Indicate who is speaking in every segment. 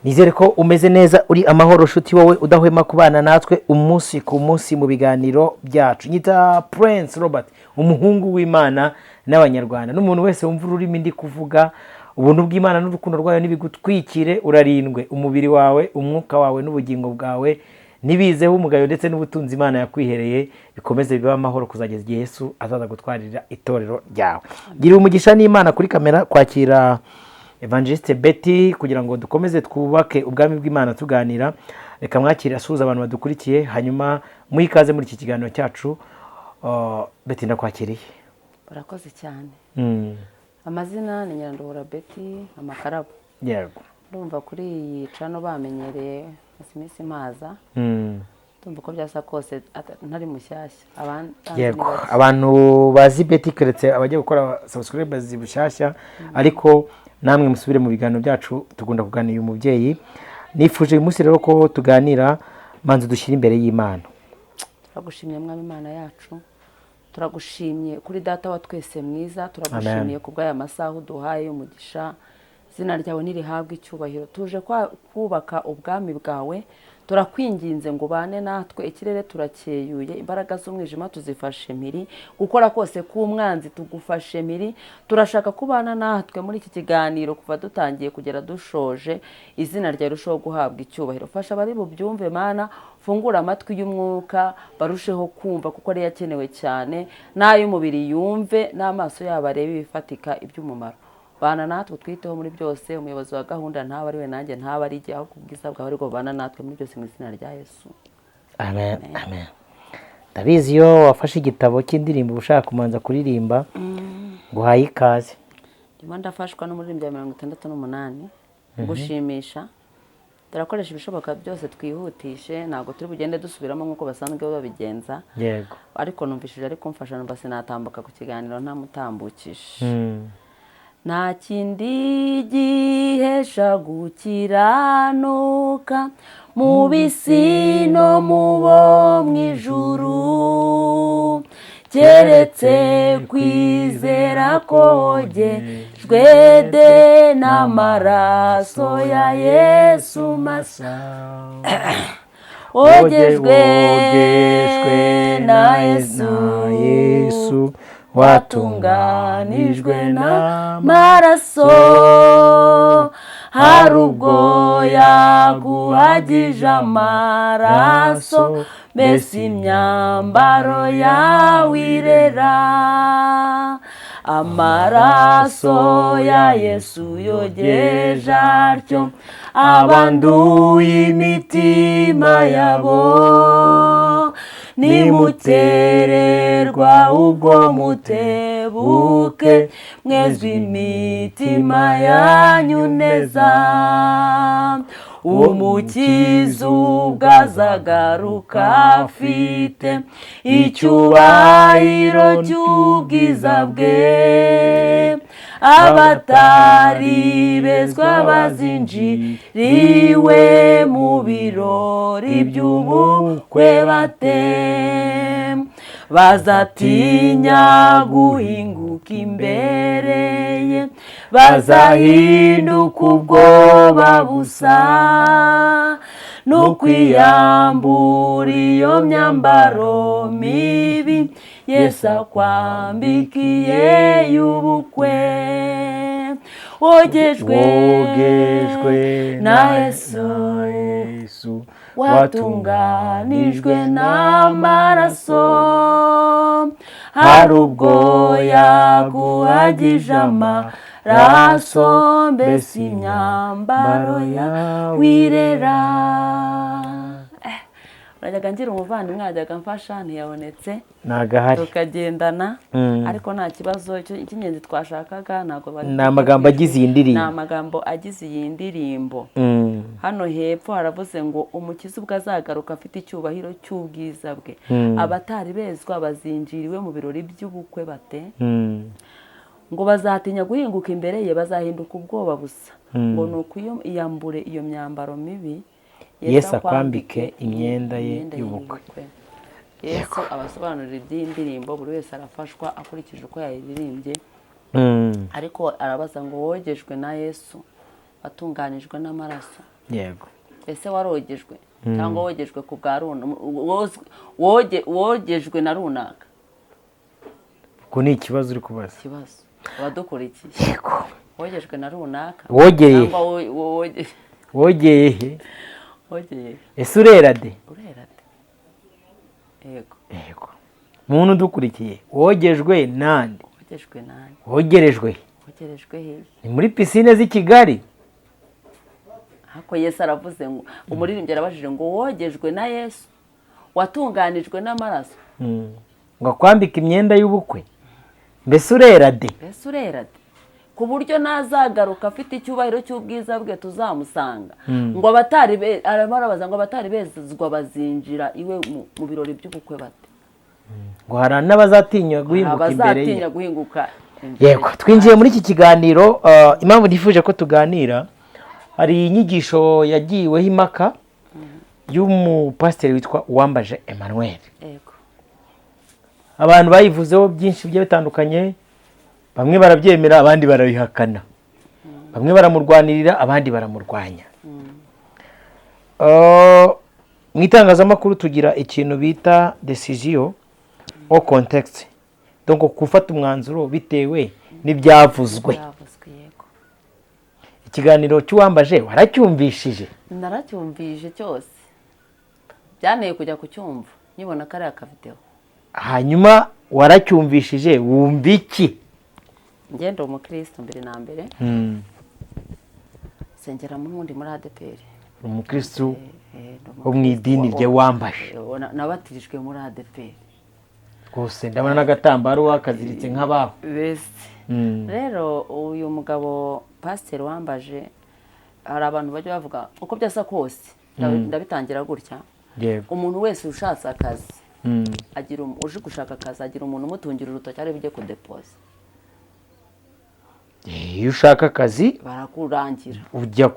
Speaker 1: Nizere ko umeze neza uri amahoro shuti wowe udahwema kubana natwe umunsi ku munsi mu biganiro byacu. Nyita Prince Robert, umuhungu w'Imana n'abanyarwanda. N'umuntu wese wumva ururimi ndi kuvuga, ubuntu bw'Imana n'urukundo rwayo nibigutwikire, urarindwe umubiri wawe, umwuka wawe n'ubugingo bwawe nibizeho umugayo ndetse n'ubutunzi Imana yakwihereye bikomeze biba amahoro kuzageza igihe Yesu azaza gutwarira itorero ryawe. Gira umugisha n'Imana kuri kamera kwakira Evangeliste Betty kugira ngo dukomeze twubake ubwami bw'Imana tuganira. Reka mwakire asuhuza abantu badukurikiye, hanyuma mwikaze muri iki kiganiro cyacu. Betty ndakwakiriye.
Speaker 2: Barakoze cyane. Amazina ni Nyiranduhura Betty Amakarabo.
Speaker 1: Yego.
Speaker 2: Ndumva kuri iyi cano bamenyereye iminsi maza. Ndumva ko byasa kose ntari mushyashya.
Speaker 1: Yego. Abantu bazi Betty keretse abajya gukora subscribe zibushyashya, ariko namwe musubire mu biganiro byacu tugunda kuganira umubyeyi. Nifuje uyu munsi rero ko tuganira manzi dushyira imbere y'Imana.
Speaker 2: Turagushimye mwami Imana yacu. Turagushimye kuri data wa twese mwiza, turagushimiye kubw'aya masaha uduhaye umugisha. Izina ryawe nirihabwe icyubahiro. Tuje kubaka ubwami bwawe. Turakwinginze ngo bane natwe, ikirere turakeyuye, imbaraga z'umwijima tuzifashe mpiri, gukora kose k'umwanzi tugufashe mpiri. Turashaka kubana natwe muri iki kiganiro kuva dutangiye kugera dushoje. Izina ryawe rirusheho guhabwa icyubahiro. Fasha abari bubyumve Mana, fungura amatwi y'umwuka barusheho kumva kuko ari yakenewe cyane, n'ay'umubiri yumve, n'amaso yabo arebe ibifatika iby'umumaro. Bana natwe twiteho muri byose, umuyobozi wa gahunda ntaba ari we nanjye ntaba ari igihe, ahubwo ubwiza bwawe ariko bana natwe muri byose mu izina rya Yesu.
Speaker 1: Amen. Amen. Ndabizi iyo wafashe igitabo cy'indirimbo ushaka kumanza kuririmba, guhaye ikaze.
Speaker 2: Ndimo ndafashwa n'umuririmbyi wa 68 gushimisha. Turakoresha ibishoboka byose twihutishe, ntabwo turi bugende dusubiramo nk'uko basanzwe babigenza.
Speaker 1: Yego.
Speaker 2: Ariko numvishije ari kumfasha numva sinatambuka ku kiganiro ntamutambukishe. Nta kindi gihesha gukiranuka mu bisi no mu bo mu ijuru, keretse kwizera kogejwe de n'amaraso ya Yesu masa. Ogejwe na Yesu, watunganijwe n'amaraso, hari ubwo yaguhagije amaraso, mbese imyambaro yawe irera. Amaraso ya Yesu yogeje atyo abanduye imitima yabo, nimutererwa ubwo mutebuke, mwezwe imitima yanyu neza. Umukiza ubwo azagaruka afite icyubahiro cy'ubwiza bwe, abatari bezwa bazinjiriwe mu birori by'ubukwe bate, bazatinya guhinguka imbere ye, bazahinduka ubwoba busa, n'ukwiyambura iyo myambaro mibi Yesu akwambikiye y'ubukwe. Wogejwe na Yesu, watunganijwe n'amaraso, hari ubwo yaguhagije amaraso, mbese imyambaro yawe irera. Urajyaga ngira umuvandimwe wajyaga mfasha ntiyabonetse,
Speaker 1: nagahari
Speaker 2: tukagendana, ariko nta kibazo. Icy'ingenzi twashakaga ntabwo
Speaker 1: ni amagambo agize iyi ndirimbo.
Speaker 2: Ni amagambo agize iyi ndirimbo. Hano hepfo haravuze ngo umukiza ubwo azagaruka afite icyubahiro cy'ubwiza bwe, abatari bezwa bazinjiriwe mu birori by'ubukwe bate, ngo bazatinya guhinguka imbere ye, bazahinduka ubwoba busa, ngo ni ukwiyambure iyo myambaro mibi,
Speaker 1: Yesu akwambike imyenda ye y'ubukwe.
Speaker 2: Yesu abasobanurira iby'iyi ndirimbo, buri wese arafashwa akurikije uko yayiririmbye. Ariko arabaza ngo wogejwe na Yesu, watunganijwe n'amaraso,
Speaker 1: yego
Speaker 2: ese warogejwe cyangwa wogejwe ku bwa wogejwe na runaka?
Speaker 1: ko ni ikibazo uri kubaza.
Speaker 2: Ikibazo abadukurikiye,
Speaker 1: yego
Speaker 2: wogejwe na runaka
Speaker 1: wogeye
Speaker 2: cyangwa
Speaker 1: wogeye he?
Speaker 2: wogeye
Speaker 1: ese urera de?
Speaker 2: urera de? Yego
Speaker 1: yego. Muntu udukurikiye wogejwe nande?
Speaker 2: wogejwe nande?
Speaker 1: wogerejwe
Speaker 2: wogerejwe he?
Speaker 1: ni muri pisine z'i Kigali.
Speaker 2: Hako Yesu aravuze ngo, umuririmbyi arabajije ngo wogejwe na Yesu, watunganijwe n'amaraso,
Speaker 1: ngo akwambike imyenda y'ubukwe, mbese urera de?
Speaker 2: mbese urera de? Ku buryo nazagaruka afite icyubahiro cy'ubwiza bwe tuzamusanga, ngo arabaza ngo abatari bezezwa bazinjira iwe mu birori by'ubukwe bate?
Speaker 1: ngo hari n'abazatinya guhinguka imbere ye.
Speaker 2: abazatinya guhinguka.
Speaker 1: Yego, twinjiye muri iki kiganiro. Impamvu nifuje ko tuganira, hari inyigisho yagiweho impaka y'umupasiteri witwa Uwambaje Emmanuel.
Speaker 2: Yego.
Speaker 1: Abantu bayivuzeho byinshi bigiye bitandukanye, bamwe barabyemera abandi barabihakana, bamwe baramurwanirira abandi baramurwanya. Mu itangazamakuru tugira ikintu bita decision au contexte, donc gufata umwanzuro bitewe n'ibyavuzwe. Ikiganiro cy'Uwambaje waracyumvishije?
Speaker 2: Naracyumvishije cyose, byaneye kujya kucyumva nibona kari akavideo.
Speaker 1: Hanyuma waracyumvishije wumva iki?
Speaker 2: Ngendo umukristo mbere na mbere, sengera muri ADPR.
Speaker 1: Umukristo wo mu idini rya Uwambaje?
Speaker 2: Nabatirijwe muri ADPR
Speaker 1: rwose, ndabona n'agatambaro wakaziritse nk'abaho.
Speaker 2: Rero uyu mugabo pasiteri Uwambaje, hari abantu bajya bavuga uko byasa kose, ndabitangira gutya, umuntu wese ushatse akazi agira uje gushaka akazi agira umuntu umutungira urutoki ari bujye kudepoza.
Speaker 1: Iyo ushaka akazi
Speaker 2: barakurangira,
Speaker 1: ujya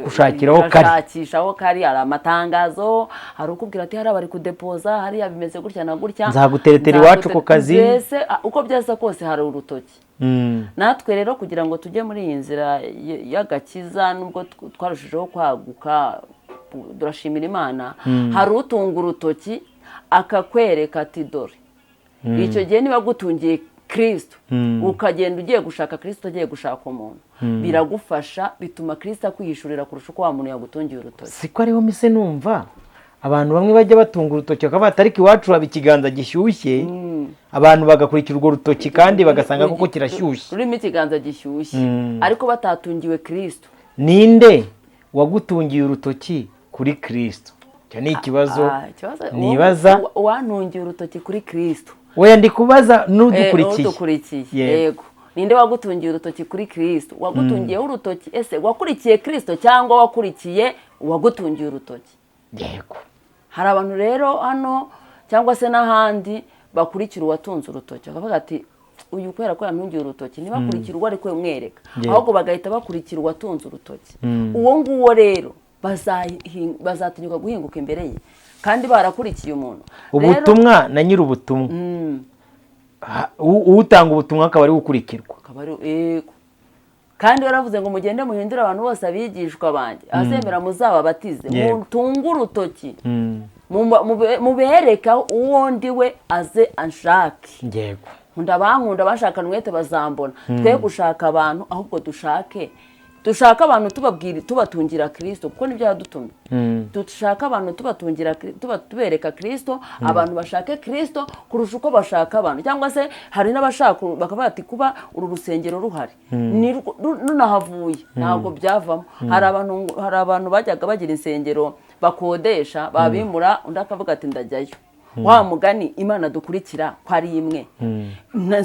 Speaker 1: gushakiraho kari,
Speaker 2: ushakishaho kari. Hari amatangazo, hari ukubwira ati hari abari kudepoza, hariya bimeze gutya na gutya,
Speaker 1: nzaguteretera iwacu ku kazi.
Speaker 2: Mbese uko byasa kose hari urutoki. Natwe rero kugira ngo tujye muri iyi nzira y'agakiza, nubwo twarushijeho kwaguka, turashimira Imana, hari utunga urutoki akakwereka ati dore icyo gihe niba gutungiye Kristo, ukagenda ugiye gushaka Kristo, ugiye gushaka umuntu, biragufasha, bituma Kristo akwihishurira kurusha uko wa muntu yagutungiye urutoki.
Speaker 1: Siko ariho mise numva abantu bamwe bajya batunga urutoki bakaba ariko iwacu haba ikiganza gishyushye, abantu bagakurikira urwo rutoki kandi bagasanga koko kirashyushye,
Speaker 2: rurimo ikiganza gishyushye, ariko batatungiwe Kristo.
Speaker 1: Ninde wagutungiye urutoki kuri Kristo? Cyo ni ikibazo nibaza.
Speaker 2: Wantungiye urutoki kuri Kristo?
Speaker 1: Weya ndi kubaza n'udukurikiye.
Speaker 2: Yego. Ninde wagutungiye urutoki kuri Kristo? Wagutungiyeho urutoki, ese wakurikiye Kristo cyangwa wakurikiye uwagutungiye urutoki?
Speaker 1: Yego.
Speaker 2: Hari abantu rero hano cyangwa se n'ahandi bakurikira uwatunze urutoki, bakavuga ati uyu kwera ko yantungiye urutoki, ntibakurikira uwo ari kwe mwereka, ahubwo bagahita bakurikira uwatunze urutoki. Uwo nguwo rero bazatinyuka guhinguka imbere ye kandi barakurikiye umuntu.
Speaker 1: Ubutumwa na nyiri ubutumwa, utanga ubutumwa akaba ari gukurikirwa.
Speaker 2: Kandi waravuze ngo mugende muhindure abantu bose abigishwa banjye, azemera muzababatize, mutunge urutoki, mubereka uwo ndi we aze anshake.
Speaker 1: Yego.
Speaker 2: Ndabankunda bashakana umwete bazambona. Twe gushaka abantu, ahubwo dushaka abantu tubatungira Kristo, kuko nibyo yadutumye. Dushaka abantu tubereka Kristo, abantu bashake Kristo kurusha uko bashaka abantu. Cyangwa se hari n'abashaka bakavuga ati kuba uru rusengero ruhari runahavuye ntabwo byavamo. Hari abantu bajyaga bagira insengero bakodesha, babimura, undi akavuga ati ndajyayo. Wa mugani Imana dukurikira ko ari imwe.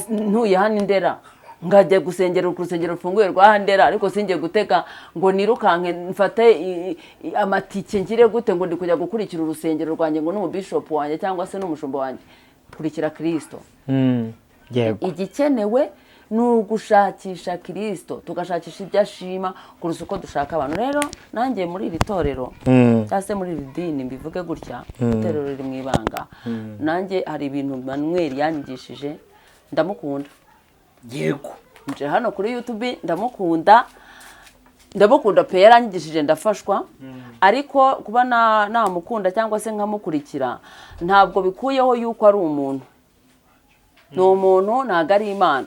Speaker 2: Ntuye hano Indera ngajya gusengera ku rusengero rufunguye rwa Ndera, ariko singiye gutega ngo nirukanke mfate amatike ngire gute ngo ndi kujya gukurikira urusengero rwanjye ngo n'umubishop wanjye cyangwa se n'umushumba wanjye. Kurikira Kristo.
Speaker 1: Yego.
Speaker 2: Igikenewe ni ugushakisha Kristo, tugashakisha ibyo ashima kurusha uko dushaka abantu. Rero nanjye muri iri torero cyangwa se muri iri dini mbivuge gutya, itorero riri mu ibanga, nanjye hari ibintu Manuel yanyigishije, ndamukunda.
Speaker 1: Yego.
Speaker 2: Nje hano kuri YouTube ndamukunda, ndamukunda pe yaranyigishije ndafashwa ariko kuba namukunda cyangwa se nkamukurikira ntabwo bikuyeho yuko ari umuntu ni umuntu ntago ari Imana.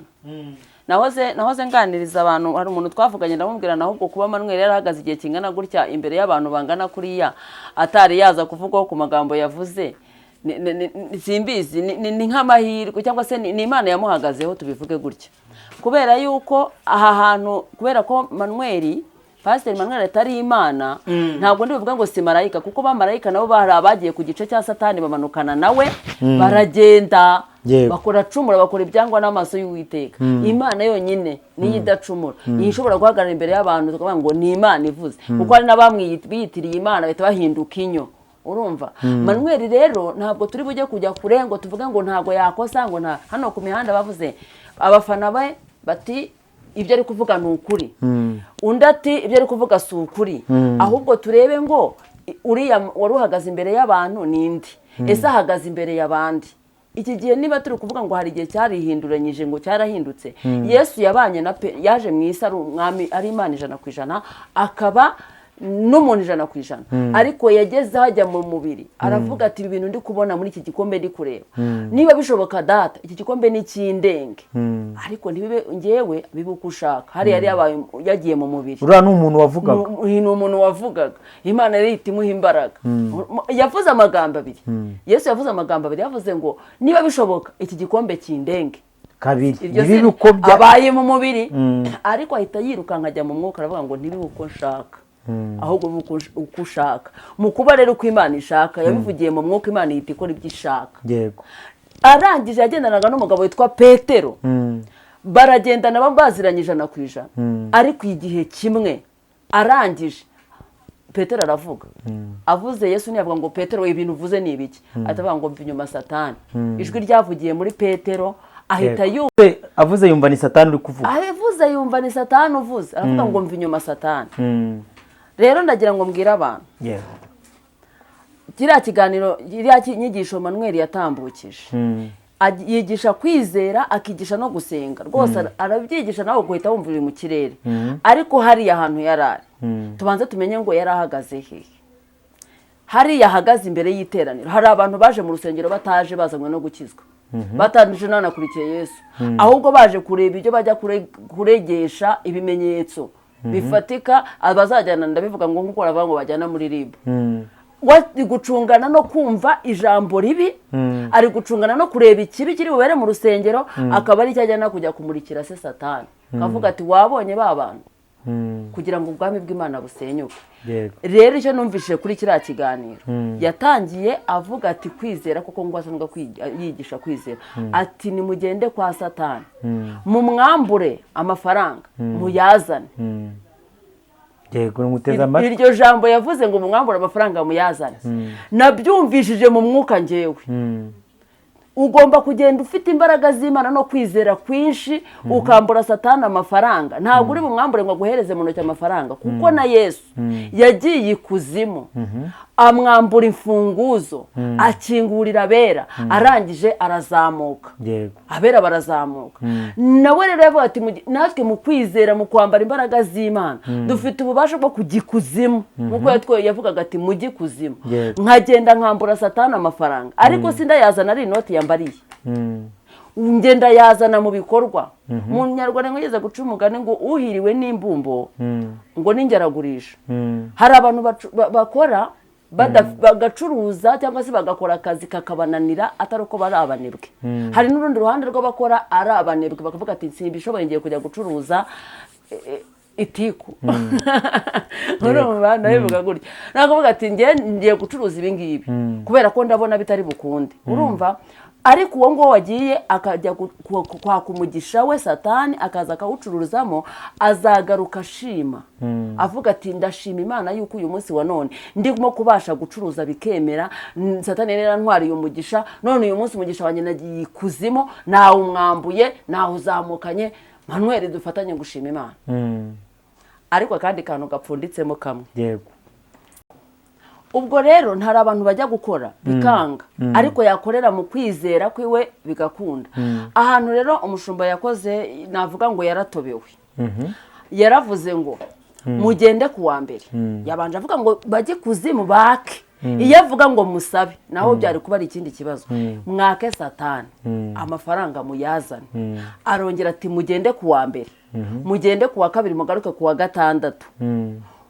Speaker 2: nahoze nganiriza abantu, hari umuntu twavuganye ndamubwira ahubwo kuba Manuel yarahagaze igihe kingana gutya imbere y'abantu bangana kuriya atari yaza kuvugaho ku magambo yavuze, simbizi ni nk'amahirwe cyangwa se ni Imana yamuhagazeho, tubivuge gutya, kubera yuko aha hantu, kubera ko Pastor Manuel atari Imana, ntabwo ndi bivuga ngo si marayika, kuko ba marayika nabo bari abagiye ku gice cya Satani bamanukana nawe, baragenda bakora cumura, bakora ibyangwa n'amaso y'Uwiteka. Imana yonyine niyo idacumura, ishobora guhagarara imbere y'abantu tukavuga ngo ni Imana ivuze, kuko hari n'abamwiyitiriye Imana bahita bahinduka inyo. Urumva? Manuel rero ntabwo turi bujye kujya kure ngo tuvuge ngo ntabwo yakosa, ngo hano ku mihanda bavuze abafana be bati ibyo ari kuvuga ni ukuri, undi ati ibyo ari kuvuga si ukuri, ahubwo turebe ngo uriya wari uhagaze imbere y'abantu nindi, ese ahagaze imbere y'abandi. Iki gihe niba turi kuvuga ngo hari igihe cyarihinduranyije ngo cyarahindutse, Yesu yabanye yaje mu isi ari umwami, ari Imana 100%, akaba n'umuntu 100%, ariko yageze hajya mu mubiri aravuga ati ibintu ndi kubona muri iki gikombe ndi kureba, niba bishoboka data iki gikombe ni kindenge, ariko ntibibe ngewe bibuka ushaka. Hari yari yagiye mu mubiri,
Speaker 1: ura n'umuntu wavugaga,
Speaker 2: ni umuntu wavugaga, Imana yari itimuha imbaraga. Yavuze amagambo abiri, Yesu yavuze amagambo abiri, yavuze ngo niba bishoboka iki gikombe kindenge
Speaker 1: kabiri, nibibe uko
Speaker 2: abaye mu mubiri, ariko ahita yiruka nkajya mu mwuka aravuga ngo nibibe uko nshaka, ahubwo uko ushaka. Mu kuba rero uko Imana ishaka, yabivugiye mu mwuka, Imana ihita ikora ibyo ishaka.
Speaker 1: Yego.
Speaker 2: Arangije yagendanaga n'umugabo witwa Petero, baragendana baziranye 100%, ariko igihe kimwe arangije Petero aravuga, avuze Yesu ntiyavuga ngo Petero ibintu uvuze ni ibiki, atavuga ngo mva inyuma Satani. Ijwi ryavugiye muri Petero, ahita
Speaker 1: avuze yumva ni Satani uri kuvuga,
Speaker 2: avuze yumva ni Satani uvuze, aravuga ngo mva inyuma Satani. Rero ndagira ngo mbwira abantu, kiriya kiganiro, kiriya nyigisho Manuel yatambukije, yigisha kwizera, akigisha no gusenga, rwose arabyigisha nawe guhita wumva uri mu kirere. Ariko hariya ahantu yarari, tubanze tumenye ngo yarahagaze hehe. Hariya ahagaze imbere y'iteraniro, hari abantu baje mu rusengero bataje bazanywe no gukizwa, batanduje nanakurikiye Yesu, ahubwo baje kureba ibyo bajya kuregesha ibimenyetso bifatika, abazajyana ndabivuga ngo nkuko baravuga ngo bajyana muri RIB. Wari gucungana no kumva ijambo ribi, ari gucungana no kureba ikibi kiri bubere mu rusengero, akaba ari cyajyana kujya kumurikira se Satani, akavuga ati wabonye ba bantu, kugira ngo ubwami bw'Imana busenyuke. Rero icyo numvishije kuri kiriya kiganiro, yatangiye avuga ati kwizera, kuko ngo asanzwe yigisha kwizera, ati nimugende kwa Satani, mumwambure amafaranga, muyazane.
Speaker 1: Yego, nguteza amatwi.
Speaker 2: Iryo jambo yavuze ngo mumwambure amafaranga muyazane, nabyumvishije mu mwuka ngewe. Ugomba kugenda ufite imbaraga z'Imana no kwizera kwinshi, ukambura Satani amafaranga. Ntabwo uri bumwambure ngo aguhereze mu ntoki amafaranga, kuko na Yesu yagiye ikuzimu, amwambura imfunguzo, akingurira abera, arangije arazamuka. Abera barazamuka. Nawe rero yavuga ati natwe mu kwizera, mu kwambara imbaraga z'Imana, dufite ububasha bwo kugikuzimu, nkuko yavugaga ati mujye kuzimu. Nkagenda nkambura Satani amafaranga, ariko sindayazana ari inoti yambariye, ngenda yazana mu bikorwa. Mu Nyarwanda ngeze guca umugani ngo uhiriwe n'imbumbo ngo n'ingeragurisha. Hari abantu bakora bagacuruza cyangwa se bagakora akazi kakabananira atari uko bari abanebwe. Hari n'urundi ruhande rw'abakora ari abanebwe, bakavuga ati simbishoboye ngiye kujya gucuruza itiku. Urumva ndabivuga gutya, nakavuga ati ngiye gucuruza ibi ngibi kubera ko ndabona bitari bukunde. Urumva? Ariko uwo ngo wagiye akajya kwa kumugisha we Satani, akaza akawucuruzamo, azagaruka ashima, avuga ati ndashima Imana yuko uyu munsi wa none ndimo kubasha gucuruza bikemera. Satani rero ntwariye umugisha, none uyu munsi umugisha wanjye nagiye ikuzimu, nawe umwambuye, nawe uzamukanye. Manuel, dufatanye gushima Imana. Ariko kandi kantu gapfunditsemo kamwe.
Speaker 1: Yego.
Speaker 2: Ubwo rero ntari abantu bajya gukora bikanga, ariko yakorera mu kwizera kwiwe bigakunda. Ahantu rero umushumba yakoze, navuga ngo yaratobewe. Yaravuze ngo mugende ku wa mbere yabanje avuga ngo bajye kuzimu bake iyo avuga ngo musabe naho byari kuba ari ikindi kibazo mwake Satani amafaranga muyazane arongera ati mugende ku wa mbere mugende ku wa kabiri mugaruke ku wa gatandatu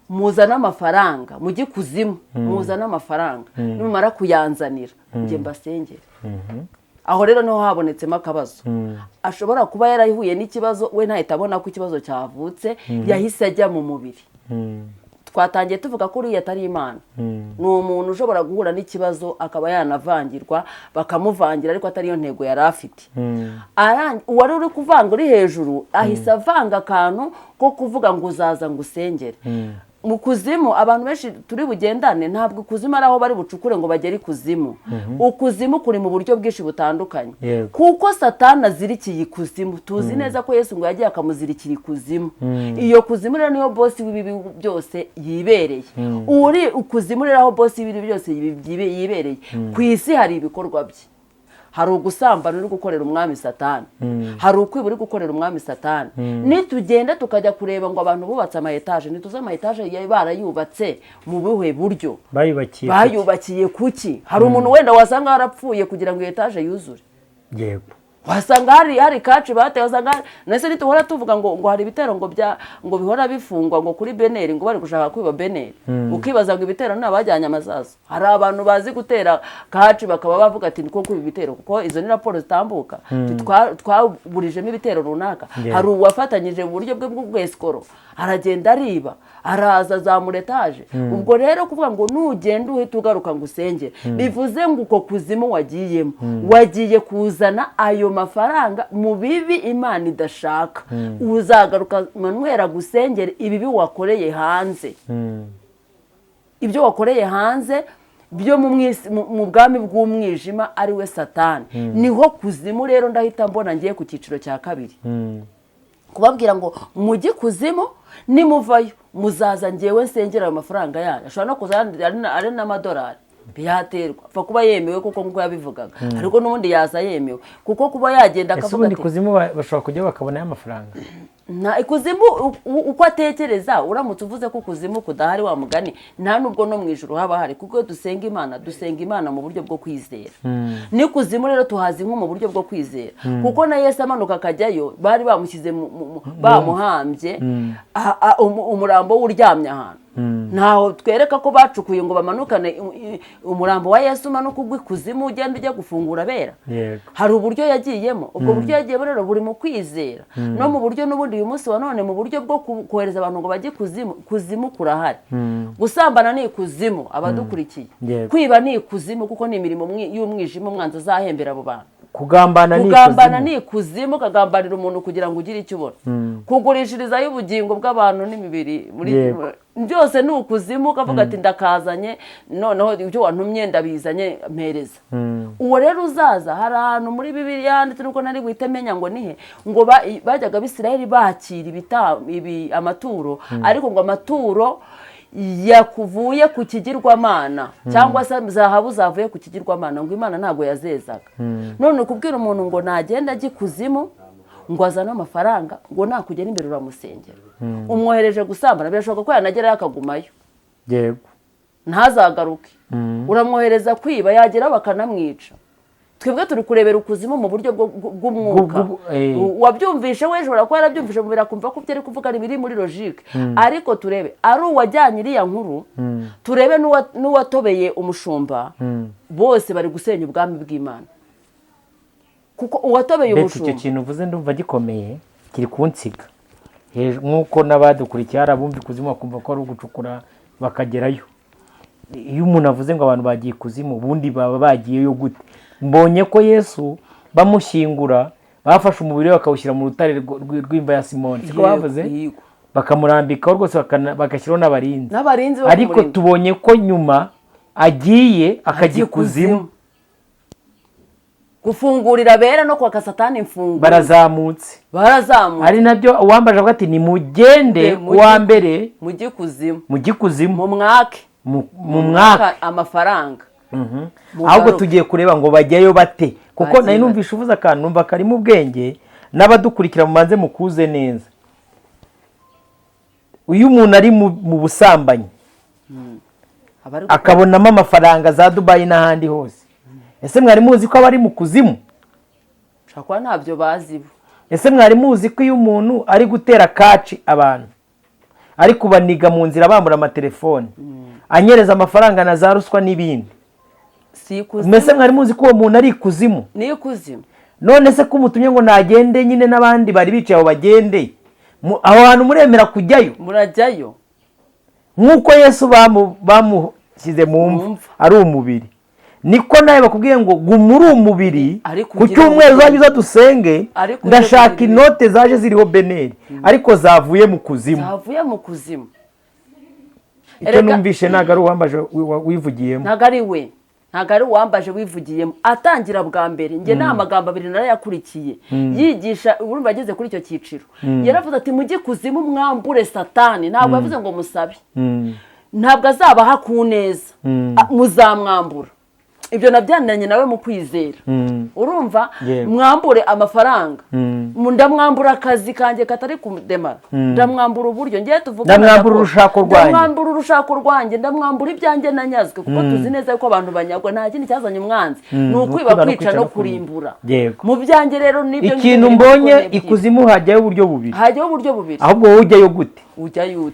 Speaker 2: muzana amafaranga mujye kuzimu muzana amafaranga nimumara kuyanzanira njye mbasengere aho rero niho habonetsemo akabazo ashobora kuba yarahuye n'ikibazo we ntahita abona ko ikibazo cyavutse yahise ajya mu mubiri twatangiye tuvuga ko uriya atari Imana ni umuntu ushobora guhura n'ikibazo akaba yanavangirwa bakamuvangira ariko atari yo ntego yari afite uwari uri kuvanga uri hejuru ahise avanga akantu ko kuvuga ngo uzaza ngo usengere mu kuzimu abantu benshi turi bugendane ntabwo kuzimu ari aho bari bucukure ngo bagere ikuzimu ukuzimu kuri mu buryo bwinshi butandukanye kuko Satani azirikiye ikuzimu tuzi neza ko Yesu ngo yagiye akamuzirikira ikuzimu iyo kuzimu rero niyo bosi w'ibibi byose yibereye uri ukuzimu rero aho bosi w'ibibi byose yibereye ku isi hari ibikorwa bye hari ugusambana uri gukorera umwami Satani hari ukwiba uri gukorera umwami Satani nitugenda tukajya kureba ngo abantu bubatse ama etaje nituze ama etaje barayubatse mu buhe buryo bayubakiye kuki hari umuntu wenda wasanga harapfuye kugira ngo etaje yuzure
Speaker 1: yego
Speaker 2: wasanga hari kaci bateye wasanga nese nituhora tuvuga ngo hari ibitero ngo bihora bifungwa ngo kuri beneri ngo bari gushaka kwiba beneri ukibaza ngo ibitero nabajyanye amasaso hari abantu bazi gutera kaci bakaba bavuga ati niko kwiba ibitero kuko izo ni raporo zitambuka twaburijemo ibitero runaka hari uwafatanyije mu buryo bwe bw'escoro aragenda ariba araza zamura etaje ubwo rero kuvuga ngo nugenda uhita ugaruka ngo usengere bivuze ngo uko kuzimu wagiyemo wagiye kuzana ayo mafaranga mu bibi Imana idashaka uzagaruka manwera gusengera ibibi wakoreye hanze ibyo wakoreye hanze byo mu bwami bw'umwijima ari we Satani niho kuzimu rero ndahita mbona ngiye ku cyiciro cya kabiri kubabwira ngo mujye kuzimu nimuvayo muzaza ngewe nsengera ayo mafaranga yanyu ashobora no kuza ari n'amadolari biyaterwa apfa kuba yemewe kuko nk'uko yabivugaga ariko n'ubundi yaza yemewe kuko kuba yagenda akavuga
Speaker 1: ati kuzimu bashobora kujya bakabonayo amafaranga
Speaker 2: nta ikuzimu uko atekereza uramutse uvuze ko kuzimu kudahari wa mugani nta nubwo no mu ijuru haba hari kuko dusenga Imana mu buryo bwo kwizera ni kuzimu rero tuhazi nko mu buryo bwo kwizera kuko na Yesu amanuka akajyayo bari bamushyize bamuhambye umurambo w'uryamye ahantu ntaho twereka ko bacukuye ngo bamanukane umurambo wa Yesu umanuka ugwa ikuzimu ugenda ujya gufungura abera hari uburyo yagiyemo ubwo buryo yagiyemo rero buri mu kwizera no mu buryo n'ubundi uyu munsi wa none mu buryo bwo kohereza abantu ngo bajye kuzimu kurahari gusambana ni ikuzimu abadukurikiye kwiba ni ikuzimu kuko ni imirimo y'umwijima umwanzi azahembera abo bantu kugambana ni ikuzimu kagambanira umuntu kugira ngo ugire icyo ubona kugurishirizayo ubugingo bw'abantu n'imibiri byose ni ukuzimu ukavuga ati ndakazanye noneho ibyo wantumye ndabizanye mpereza uwo rero uzaza hari ahantu muri Bibiliya handitse nuko nari buhite menya ngo nihe ngo bajyaga Abisirayeli bakira amaturo ariko ngo amaturo yakuvuye ku kigirwamana cyangwa se zahabu zavuye ku kigirwamana ngo Imana ntago yazezaga none kubwira umuntu ngo nagenda ajye kuzimu ngo azane amafaranga ngo nakugera imbere uramusengera umwohereje gusambana birashoboka ko yanagerayo akagumayo
Speaker 1: yego
Speaker 2: ntazagaruke uramwohereza kwiba yageraho bakanamwica twebwe turi kurebera ukuzimu mu buryo bw'umwuka wabyumvishe we ushobora kuba yarabyumvishe birakumva ko byari kuvuga biri muri logique ariko turebe ari uwajyanye iriya nkuru turebe n'uwatobeye umushumba bose bari gusenya ubwami bw'Imana kuko uwatobeye umushumba
Speaker 1: icyo kintu uvuze ndumva gikomeye kiri kunsiga nk'uko n'abadukurikiye hari abumva ikuzimu bakumva ko ari ugucukura bakagerayo iyo umuntu avuze ngo abantu bagiye kuzimu ubundi baba bagiyeyo gute mbonye ko Yesu bamushyingura bafashe umubiri we bakawushyira mu rutare rw'imva ya Simoni siko bavuze bakamurambikaho rwose bagashyiraho n'abarinzi ariko tubonye ko nyuma agiye akajya kuzimu
Speaker 2: gufungurira abera no kwaka Satani imfunguzo
Speaker 1: barazamutse ari nabyo uwambaje avuga ati nimugende kuwa mbere mujye kuzimu mu mwaka
Speaker 2: amafaranga
Speaker 1: ahubwo tugiye kureba ngo bajyayo bate kuko nari numvishe uvuze akantu numva karimo ubwenge n'abadukurikira mubanze mukuze neza uyu umuntu ari mu busambanyi akabonamo amafaranga za Dubai n'ahandi hose, ese mwari muzi ko abari mu kuzimu?
Speaker 2: shakwa ntabyo bazi.
Speaker 1: Ese mwari muzi ko iyo umuntu ari gutera kaci abantu, ari kubaniga mu nzira bambura amatelefoni, anyereza amafaranga na za ruswa n'ibindi, mbese mwari muzi ko uwo muntu ari ikuzimu?
Speaker 2: Ni ikuzimu.
Speaker 1: None se ko umutumye ngo nagende nyine n'abandi bari bicaye aho bagende, aho hantu muremera kujyayo?
Speaker 2: Murajyayo
Speaker 1: nk'uko Yesu bamushyize mu mva ari umubiri, niko nawe bakubwiye ngo guma uri umubiri, ku cyumweru uzajya uza dusenge, ndashaka inote zaje ziriho beneri ariko zavuye mu kuzimu.
Speaker 2: Zavuye mu kuzimu.
Speaker 1: Icyo numvishe ntabwo ari uwambaje wivugiyemo.
Speaker 2: Ntabwo ari we, ntabwo ari uwambaje wivugiyemo. Atangira bwa mbere njye nta magambo abiri narayakurikiye yigisha, urumva ageze kuri icyo cyiciro yaravuze ati mujye kuzimu mwambure Satani. Ntabwo yavuze ngo musabe, ntabwo azabaha ku neza, muzamwambura. Ibyo nabyananye nawe mu kwizera. Urumva, mwambure amafaranga, ndamwambura akazi kanjye katari kudemara, ndamwambura uburyo ngiye tuvuga,
Speaker 1: ndamwambura
Speaker 2: urushako rwanjye, ndamwambura ibyanjye nanyazwe, kuko tuzi neza ko abantu banyagwa nta kindi cyazanye umwanzi, ni ukwiba, kwica no kurimbura. Mu byanjye rero nibyo
Speaker 1: ikintu mbonye ikuzimu hajyayo uburyo bubiri. Ahubwo wowe ujyayo gute?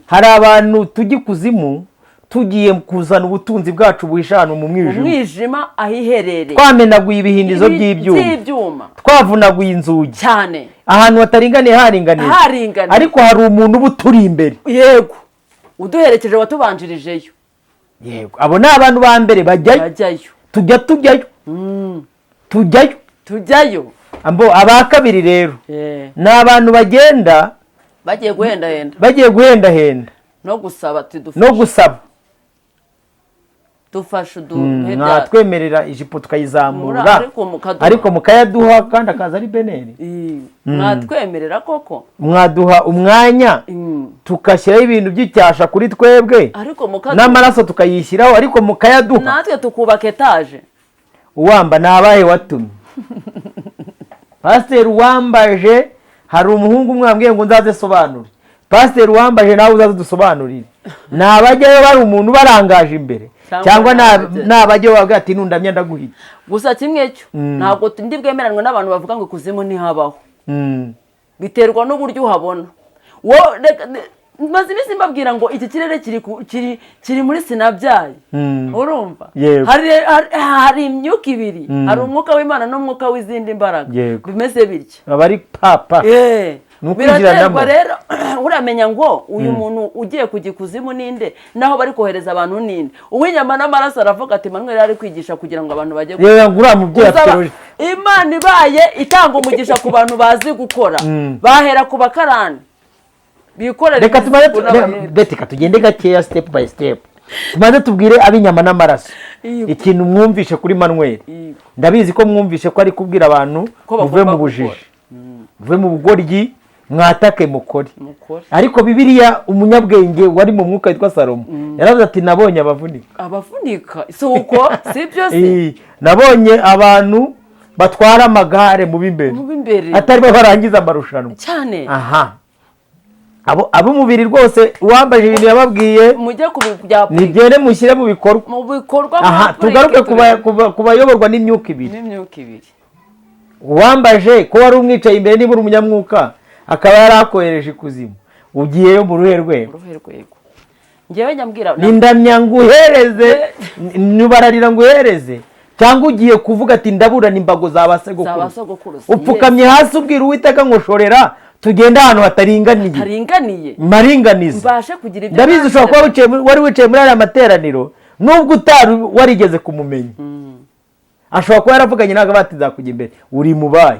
Speaker 1: Hari abantu tujya ikuzimu tugiye kuzana ubutunzi bwacu buhisha ahantu mu
Speaker 2: mwijima ahiherereye,
Speaker 1: twamenaguye ibihindizo by'ibyuma, twavunaguye inzugi
Speaker 2: cyane,
Speaker 1: ahantu hataringaniye haringaniye, ariko hari umuntu uba uturi imbere,
Speaker 2: yego, uduherekeje watubanjirijeyo.
Speaker 1: Yego, abo ni abantu ba mbere bajyayo, tujyayo. Aba kabiri rero ni abantu bagenda bagiye guhendahenda
Speaker 2: no
Speaker 1: gusaba.
Speaker 2: Dufashe
Speaker 1: mwatwemerera ijipo tukayizamura ariko mukayaduha kandi akaza ari beneri.
Speaker 2: Mwatwemerera koko,
Speaker 1: mwaduha umwanya tukashyiraho ibintu by'icyasha kuri twebwe n'amaraso tukayishyiraho, ariko mukayaduha,
Speaker 2: natwe tukubaka etaje.
Speaker 1: Uwamba ni abahe watumye? Pasiteri Uwambaje, hari umuhungu mwambwiye ngo nzaze sobanure. Pasiteri Uwambaje nawe uzaze dusobanurire. Nabajyayo bari umuntu barangaje imbere, cyangwa nabajyayo bavuga ati nundamya ndaguhita.
Speaker 2: Gusa kimwe cyo ntabwo ndi bwemeranwe n'abantu bavuga ngo ikuzimu ntihabaho. Biterwa n'uburyo uhabona. Maze iminsi mbabwira ngo iki kirere kiri muri sinabyaye. Urumva, hari imyuka ibiri, hari umwuka w'Imana n'umwuka w'izindi mbaraga, bimeze bityo,
Speaker 1: abari papa.
Speaker 2: Biraterwa rero, uramenya ngo uyu muntu ugiye kujya ikuzimu ninde, naho bari kohereza abantu ninde. Uw'inyama n'amaraso aravuga ati Manuel ari kwigisha kugira ngo abantu bajye Imana ibaye itanga umugisha ku bantu bazi gukora, bahera ku bakarani bikorera.
Speaker 1: Reka tugende gakeya, step by step, tumaze tubwire ab'inyama n'amaraso ikintu mwumvishe kuri Manuel. Ndabizi ko mwumvishe ko ari kubwira abantu muve mu bujiji, muve mu bugoryi, mwatake mukore. Ariko Bibiliya umunyabwenge wari mu mwuka witwa Salomo yaravuze ati nabonye
Speaker 2: abavunika isuko sibyo se,
Speaker 1: nabonye abantu batwara amagare mu bimbere atari barangiza amarushanwa
Speaker 2: cyane.
Speaker 1: abo mubiri rwose Uwambaje ibintu yababwiye
Speaker 2: mujye kubijya
Speaker 1: nigende mushyire mu bikorwa. Tugaruke ku bayoborwa n'imyuka ibiri. Uwambaje ko wari umwicaye imbere niba uri umunyamwuka akaba yarakohereje ikuzimu, ugiyeyo mu ruhe rwego?
Speaker 2: Ngewe nyambwira
Speaker 1: nindamya nguhereze, nubararira nguhereze, cyangwa ugiye kuvuga ati ndabura n'imbago za basogokuru, upfukamye hasi ubwira Uwiteka ngo shorera tugenda ahantu hataringaniye maringaniza.
Speaker 2: Mbashe kugira ibyo
Speaker 1: ndabizi ushobora kuba wari wicaye muri aya materaniro nubwo utari warigeze kumumenya. Ashobora kuba yaravuganye nawe bati nzakujya imbere, uri mubaye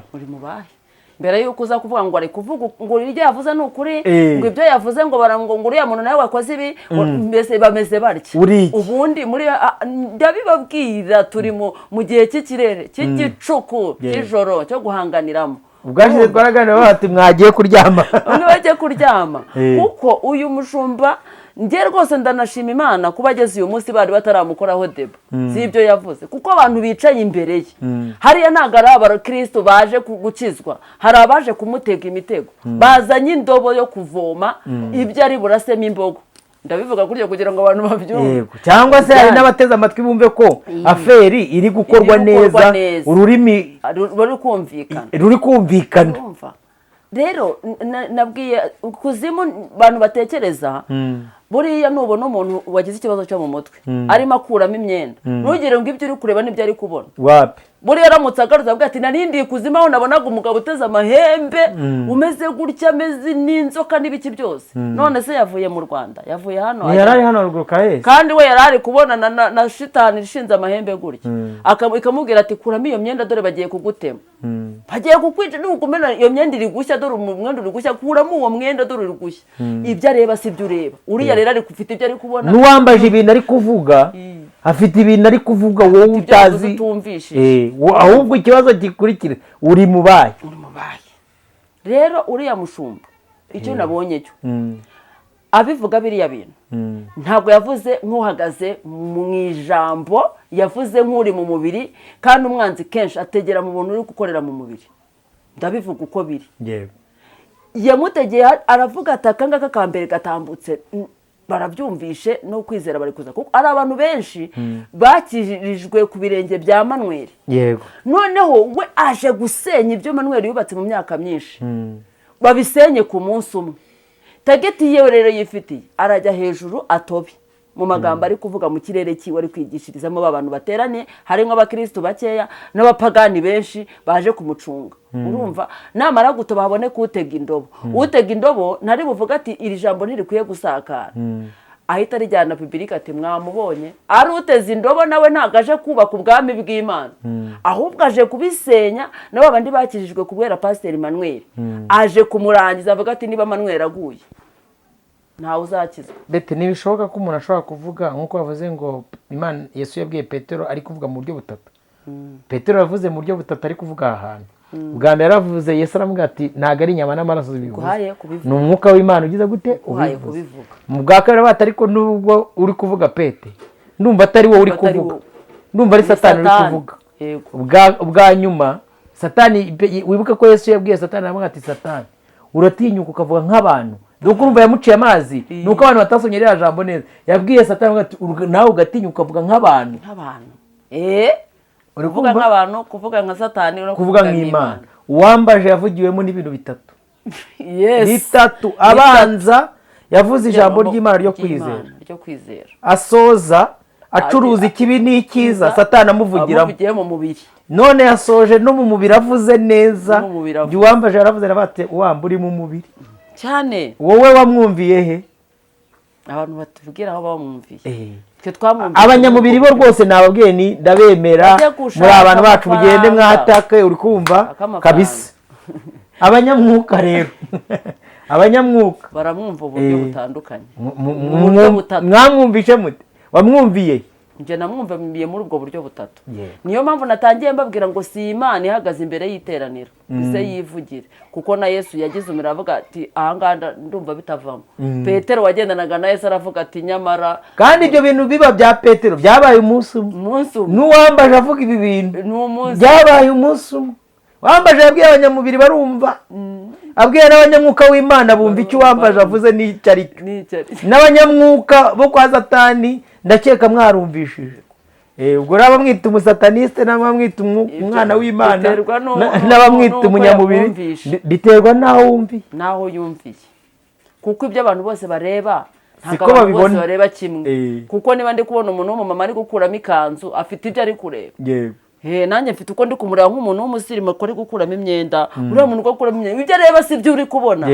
Speaker 2: mbere yuko uza kuvuga ngo ari kuvuga ngo ibyo yavuze ni ukuri, ngo ibyo yavuze ngo barango ngo uriya muntu nawe wakoze ibi, mbese bameze batya. Ubundi muri ndabibabwira turi mu gihe cy'ikirere cy'igicuku cy'ijoro cyo guhanganiramo.
Speaker 1: Ubwashize twaraganira bati mwagiye kuryama,
Speaker 2: bagiye kuryama, kuko uyu mushumba njye rwose ndanashima Imana kuba ageze uyu munsi bari bataramukoraho deba si ibyo yavuze kuko abantu bicaye imbere ye hariya ntabwo ari abakristo baje gukizwa hari abaje kumutega imitego bazanye indobo yo kuvoma ibyo ari burasemo imbogo ndabivuga kurya kugira ngo abantu babyumve
Speaker 1: cyangwa se hari n'abateze amatwi bumve ko aferi iri gukorwa neza ururimi ruri kumvikana
Speaker 2: rero nabwiye kuzimu abantu batekereza buriya nubona umuntu wagize ikibazo cyo mu mutwe arimo akuramo imyenda ntugire ngo ibyo uri kureba n'ibyo ari kubona
Speaker 1: wapi
Speaker 2: buriya aramutse agarutse avuga ati narindi kuzimu aho nabonaga umugabo uteze amahembe umeze gutya ameze n'inzoka n'ibiki byose none se yavuye mu Rwanda yavuye hano
Speaker 1: yari ari hano ruguru kahese
Speaker 2: kandi we yari ari kubonana na shitani ishinze amahembe gutya ikamubwira ati kuramo iyo myenda dore bagiye kugutema bagiye kukwica n'ukumena iyo myenda iri gushya dore umwenda uri gushya kuramo uwo mwenda dore uri gushya ibyo areba si byo ureba uriya rero ari kufite ibyo ari kubona
Speaker 1: n'uwambaje ibintu ari kuvuga afite ibintu ari kuvuga wowe utazi ahubwo ikibazo gikurikira uri mubaye
Speaker 2: rero uriya mushumba icyo nabonye cyo abivuga biriya bintu ntabwo yavuze nk'uhagaze mu ijambo yavuze nk'uri mu mubiri kandi umwanzi kenshi ategera mu buntu uri gukorera mu mubiri ndabivuga uko biri yamutegeye aravuga ati akangaka ka mbere gatambutse barabyumvishe no kwizera bari kuza kuko ari abantu benshi bakirijwe ku birenge bya Manuel noneho we aje gusenya ibyo Manuel yubatse mu myaka myinshi babisenye ku munsi umwe tageti yewe rero yifitiye arajya hejuru atobi mu magambo ari kuvuga mu kirere kiwe ari kwigishirizamo abantu baterane harimo abakristo bakeya n'abapagani benshi baje kumucunga urumva namara gutoba habone kutega indobo utega indobo ntari buvuga ati iri jambo ntirikwiye gusakara ahita rijyana Bibilika ati mwamubonye ari uteze indobo nawe ntago aje kubaka ubwami bw'Imana ahubwo aje kubisenya nabo abandi bakirijwe kubwera Pastor Manuel aje kumurangiza avuga ati niba Manuel aguye ntawe uzakizwa
Speaker 1: bete ntibishoboka ko umuntu ashobora kuvuga nk'uko bavuze ngo Imana Yesu yabwiye Petero ari kuvuga mu buryo butatu Petero yavuze mu buryo butatu ari kuvuga ahantu bwa mbere yaravuze Yesu aramubwira ati ntago ari inyama n'amaraso bivuze ni umwuka w'Imana ugize gute ubivuze mu bwa kabiri bati ariko nubwo uri kuvuga Pete ndumva atari wowe uri kuvuga ndumva ari Satani uri kuvuga ubwa nyuma Satani wibuke ko Yesu yabwiye Satani aramubwira ati Satani uratinyuka ukavuga nk'abantu doko urumva yamuciye amazi nuko abantu batasomye rya jambo neza yabwiye Satani ati nawe ugatinyuka ukavuga nk'abantu
Speaker 2: uri kuvuga nk'abantu kuvuga nka Satani no
Speaker 1: kuvuga nk'Imana uwambaje yavugiwemo n'ibintu bitatu bitatu abanza yavuze ijambo ry'Imana ryo kwizera asoza acuruza ikibi n'ikiza Satani amuvugiramo
Speaker 2: mu mubiri
Speaker 1: none yasoje no mu mubiri avuze neza uwambaje yaravuze bati uwamba uri mu mubiri
Speaker 2: cyane
Speaker 1: wowe wamwumviye he
Speaker 2: abantu batuvugira aho bamwumviye
Speaker 1: abanyamubiri bo rwose nababwiye ni ndabemera muri abantu bacu mugende mwatake uri kumva kabisa abanyamwuka rero abanyamwuka
Speaker 2: baramwumva uburyo butandukanye
Speaker 1: mwamwumvishe mute wamwumviye
Speaker 2: nje namwumviye muri ubwo buryo butatu niyo mpamvu natangiye mbabwira ngo si Imana ihagaze imbere y'iteraniro ise yivugire kuko na Yesu yagize umira avuga ati ahanganda ndumva bitavamo Petero wagendanaga na Yesu aravuga ati nyamara
Speaker 1: kandi ibyo bintu biba bya Petero byabaye umunsi n'uwambaje avuga ibi bintu byabaye umunsi umwe wambaje yabwiye abanyamubiri barumva abwiye n'abanyamwuka w'Imana bumva icyo wambaje avuze n'icyo ari n'abanyamwuka bo kwa Satani ndakeka mwarumvishije ubwo n'abamwita umusataniste n'abamwita umwana w'Imana n'abamwita umunyamubiri biterwa naho
Speaker 2: yumviye kuko ibyo abantu bose bareba ntabwo abantu bose bareba kimwe kuko niba ndi kubona umuntu w'umumama ari gukuramo ikanzu afite ibyo ari kureba nanjye mfite uko ndi kumureba nk'umuntu w'umusirimu ari gukuramo imyenda uriya muntu ukuramo imyenda ibyo areba si ibyo uri kubona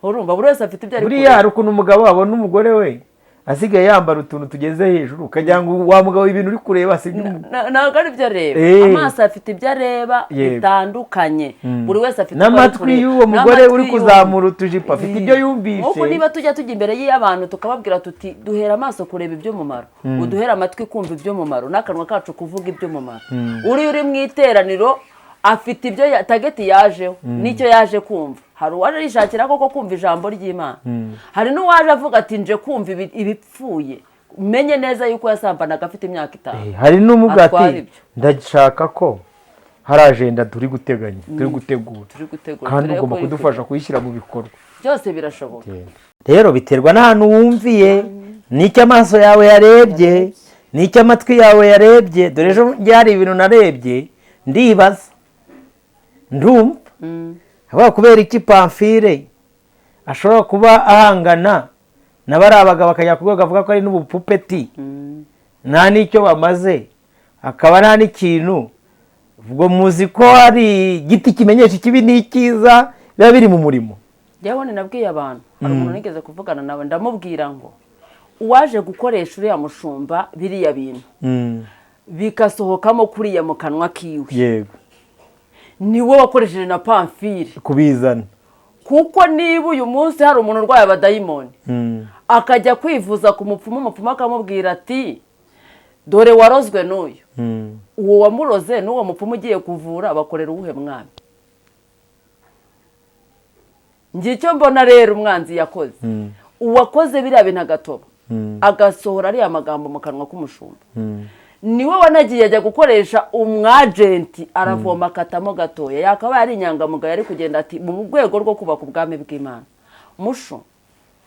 Speaker 2: urumva buri wese afite ibyo ari kureba
Speaker 1: buriya hari ukuntu umugabo abona umugore we asigaye yambara utuntu tugeze hejuru ukagira ngo wa mugabo ibintu uri kureba si
Speaker 2: ntabwo ari byo areba amaso afite ibyo areba bitandukanye buri wese afite
Speaker 1: n'amatwi y'uwo mugore uri kuzamura utujipo afite ibyo yumvishe
Speaker 2: nk'uko niba tujya imbere y'abantu tukababwira tuti duhera amaso kureba iby'umumaro uduhera amatwi kumva iby'umumaro n'akanwa kacu kuvuga iby'umumaro uri mu iteraniro afite ibyo tageti yajeho n'icyo yaje kumva. Hari uwaje yishakira koko kumva ijambo ry'Imana, hari n'uwaje avuga ati nje kumva ibipfuye. Umenye neza yuko yasambanaga afite imyaka 5.
Speaker 1: Hari n'umugabo ati ndashaka ko hari agenda turi guteganya, turi gutegura kandi ugomba kudufasha kuyishyira mu bikorwa.
Speaker 2: Byose birashoboka.
Speaker 1: Rero biterwa n'ahantu wumviye, n'icyo amaso yawe yarebye, n'icyo amatwi yawe yarebye. Dore ejo byari ibintu narebye ndibaza ndumva haba kubera iki Pamphile ashobora kuba ahangana n'abari abagabo bakajya ku rwego avuga ko ari n'ubupupeti nta n'icyo bamaze, akaba nta n'ikintu. Ubwo muzi ko hari igiti kimenyesha ikibi n'icyiza biba biri mu murimo.
Speaker 2: Yewe nabwiye abantu, hari umuntu nigeze kuvugana nawe ndamubwira ngo uwaje gukoresha uriya mushumba biriya bintu bikasohokamo kuriya mu kanwa kiwe,
Speaker 1: yego,
Speaker 2: niwe wakoresheje na Pamphile
Speaker 1: kubizana.
Speaker 2: Kuko niba uyu munsi hari umuntu urwaye abadayimoni akajya kwivuza ku mupfumu, umupfumu akamubwira ati dore warozwe n'uyu, uwo wamuroze n'uwo mupfumu ugiye kuvura bakorera uwuhe mwami? Ngiye icyo mbona rero umwanzi yakoze, uwakoze biriya bintu agatoba agasohora ariya magambo mu kanwa k'umushumba, niwe wanagiye ajya gukoresha umwagenti aravoma akatamo gatoya. Yakaba yari inyangamugayo ari kugenda ati mu rwego rwo kubaka ubwami bw'Imana. Musho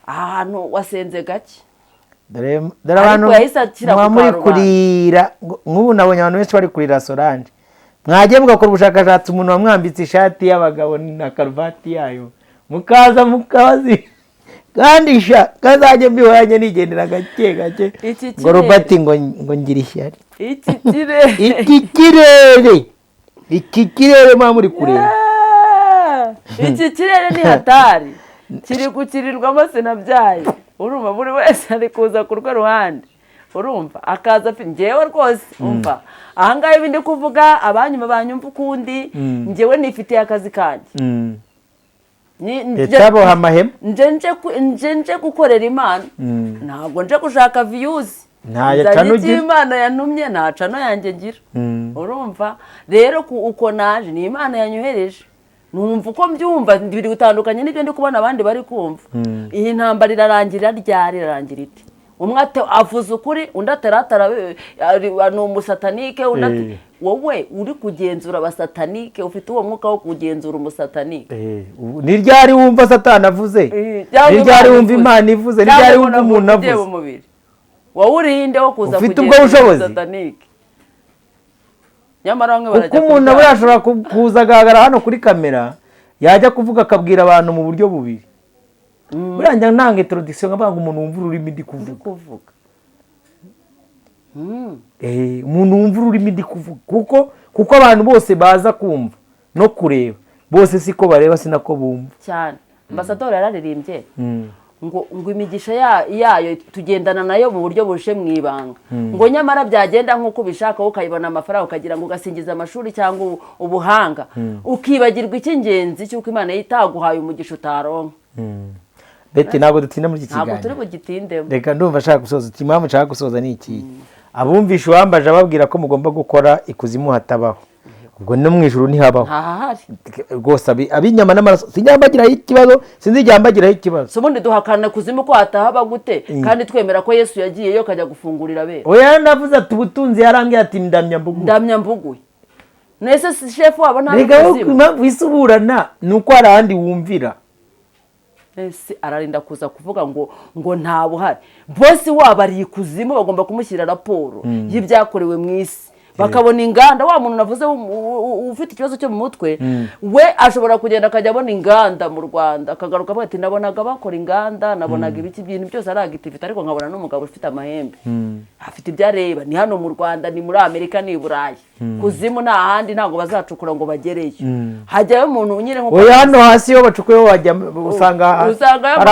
Speaker 2: ahantu wasenze gake,
Speaker 1: dore abantu muri kurira nk'ubu nabonye abantu benshi bari kurira Solange. Mwagiye mugakora ubushakashatsi, umuntu wamwambitse ishati y'abagabo na karuvati yayo mukaza mukazi kandi kazajye mbihwanye nigendera gake gake ngo Robert ngo ngira ishyari. Iki kirere mwa muri kureba,
Speaker 2: iki kirere ni hatari, kiri gukirirwamo sinabyaye. Urumva buri wese ari kuza ku rwo ruhande, urumva akaza afite ngewe rwose umva ahangaye ibindi kuvuga abanyuma banyumva ukundi, ngewe nifitiye akazi kanjye.
Speaker 1: Etaboha amahema
Speaker 2: nje gukorera Imana, ntabwo nje gushaka views.
Speaker 1: Nzanye
Speaker 2: Imana yantumye nta cano yanjye ngira. Urumva rero uko naje ni Imana yanyohereje, numva uko mbyumva biri gutandukanye n'ibyo ndi kubona abandi bari kumva. Iyi ntambara irarangira irarangira iti umwe avuze ukuri, undi ataratara ni umusatanike, undi ati wowe uri kugenzura abasatanike, ufite uwo mwuka wo kugenzura umusatanike.
Speaker 1: Ni ryari wumva Satani avuze, ni ryari wumva Imana ivuze, ni ryari wumva umuntu avuze.
Speaker 2: Wowe urinde wo kuza
Speaker 1: kugenzura umusatanike.
Speaker 2: Nyamara bamwe barajya
Speaker 1: kuko umuntu aba yashobora kuza agaragara hano kuri kamera yajya kuvuga akabwira abantu mu buryo bubiri. Buranja ntange introduction nkabanga umuntu wumva ururimi ndi kuvuga. Umuntu wumva ururimi ndi kuvuga kuko abantu bose baza kumva no kureba bose siko bareba sinako bumva
Speaker 2: cyane. Ambasador yararirimbye ngo imigisha yayo tugendana nayo mu buryo bushe mwibanga, ngo nyamara byagenda nkuko bishaka ukayibona amafaranga ukagira ngo ugasingiza amashuri cyangwa ubuhanga, ukibagirwa icy'ingenzi cy'uko Imana yitaguhaye umugisha utaronka.
Speaker 1: Beti ntabwo dutinda muri iki kiganiro,
Speaker 2: ntabwo turi bugitindemo.
Speaker 1: Reka ndumva ashaka gusoza. Impamvu nshaka gusoza ni iki: abumvisha uwambaje ababwira ko mugomba gukora ikuzimu hatabaho, ubwo no mu ijuru ntihabaho rwose. Abinyama n'amaraso sinjyambagiraho ikibazo, sinzijyambagiraho ikibazo.
Speaker 2: So ubundi duhakana kuzimu ko hatahaba gute kandi twemera ko Yesu yagiyeyo akajya gufungurira abera.
Speaker 1: Oya navuze ati ubutunzi yarambye ati ndamya mbuguye.
Speaker 2: Nese chef wabo nta
Speaker 1: kuzimu. Impamvu isuburana nuko hari ahandi wumvira.
Speaker 2: Ese ararinda kuza kuvuga ngo nta buhari. Bosi wabo ari ikuzimu, bagomba kumushyira raporo y'ibyakorewe mu isi, bakabona inganda. Wa muntu navuze ufite ikibazo cyo mu mutwe, we ashobora kugenda akajya abona inganda mu Rwanda, akagaruka avuga ati nabonaga bakora inganda, nabonaga ibiki bintu byose ari agitifite, ariko nkabona n'umugabo ufite amahembe afite ibyo areba. Ni hano mu Rwanda, ni muri Amerika, ni Burayi. Kuzimu nta handi ntabwo bazacukura ngo bagereyo. Hajyayo umuntu nyine nko
Speaker 1: oya hano hasi yo bacukuye wajya usanga ari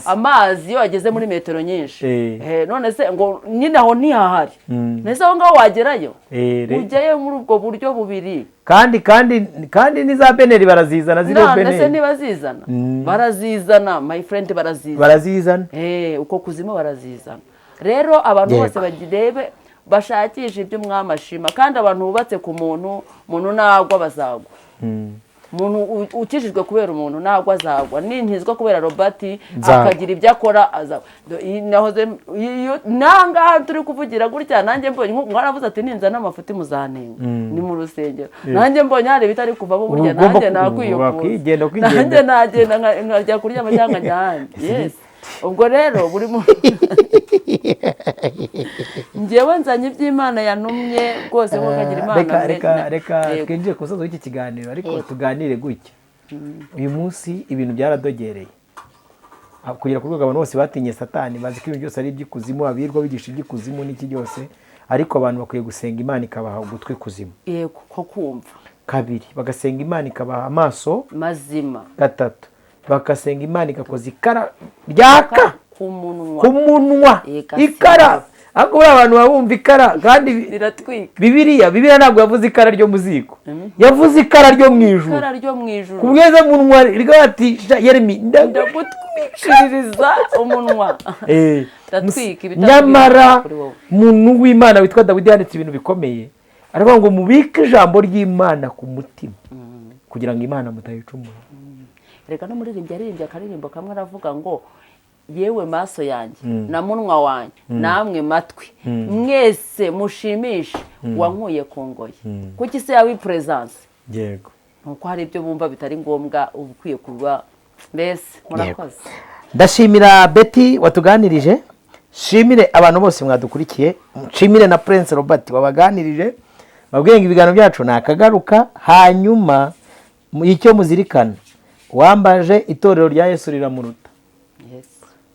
Speaker 2: amazi yo ageze muri metero nyinshi. None se ngo nyine aho ntihahari, nese aho ngaho wagerayo ujyayo muri ubwo buryo bubiri. kandi niza beneri barazizana, ziro beneri nese ntibazizana, barazizana my friend, barazizana
Speaker 1: barazizana
Speaker 2: uko kuzimu barazizana. Rero abantu bose bagirebe bashakisha ibyo umwami ashima kandi abantu bubatse ku umuntu nagwa bazagwa. Umuntu ukijijwe kubera umuntu nagwa azagwa, nintizwa kubera Robert akagira ibyo akora azagwa. Nahoze nanga turi kuvugira gutya nanjye mbonye mwaravuze ati ninza n'amafuti muzanenga ni mu rusengero, nanjye mbonye hari bitari kuvamo burya nanjye nakwiyogenda nanjye nagenda nkajya kurya amajyanga njyanye. Yes, ubwo rero buri muntu njyewe nzanye iby'Imana yantumye rwose ngo kagira Imana.
Speaker 1: Reka twinjiye ku musozo w'iki kiganiro ariko tuganire gutya. Uyu munsi ibintu byaradogereye kugera ku rwego abantu bose batinye Satani, bazi ko ibintu byose ari iby'ikuzimu, abirwa bigisha iby'ikuzimu n'iki byose, ariko abantu bakwiye gusenga Imana ikabaha ugutwi kuzimu.
Speaker 2: Yego, ko kumva. Kabiri,
Speaker 1: bagasenga Imana ikabaha amaso
Speaker 2: mazima.
Speaker 1: Gatatu, bagasenga Imana igakoza ikara ryaka ku munwa ikara. Ariko buriya abantu babumva ikara kandi Bibiliya ntabwo yavuze ikara ryo mu ziko, yavuze ikara ryo mu ijuru. Kubweza munwa riga ati Yeremi ndagutwikiriza umunwa. Nyamara umuntu w'Imana witwa Dawidi yanditse ibintu bikomeye, aravuga ngo mubike ijambo ry'Imana ku mutima kugira ngo Imana mutayicumura.
Speaker 2: Reka no muririmbyi aririmbye akaririmbo kamwe aravuga ngo yewe maso yanjye na munwa wanjye namwe matwi mwese mushimishe wankuye ku ngoyi. Kuki se yawe presence?
Speaker 1: Yego,
Speaker 2: nuko hari ibyo bumva bitari ngombwa ubukwiye kuba. Mbese murakoze.
Speaker 1: Ndashimira Betty watuganirije, shimire abantu bose mwadukurikiye, shimire na Prince Robert wabaganirije, babwiye ngo ibiganiro byacu nakagaruka. Hanyuma icyo muzirikana, wambaje itorero rya Yesu riramuruta.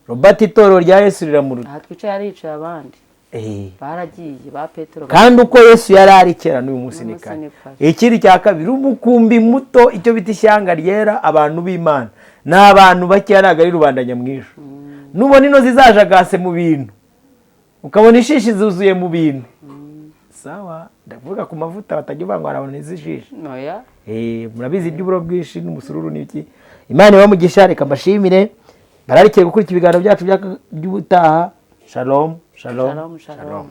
Speaker 1: Robert itorero rya Yesu riramuruta.
Speaker 2: Aha twicaye aricaye abandi baragiye ba Petero,
Speaker 1: kandi uko Yesu yari ari kera n'uyu munsi ni kare. Ikiri cya kabiri, umukumbi muto, icyo bita ishyanga ryera, abantu b'Imana n'abantu bake ari rubanda nyamwinshi. Nubona ino zizajagase mu bintu, ukabona ishishi zuzuye mu bintu, sawa ndavuga ku mavuta batajya bangwara abantu n'izishishi. Murabizi iby'uburo bwinshi n'umusururu n'iki. Imana ibamugisha, reka mbashimire. Bararikiye gukurikira ibiganiro byacu by'ubutaha. Shalom, shalom, shalom.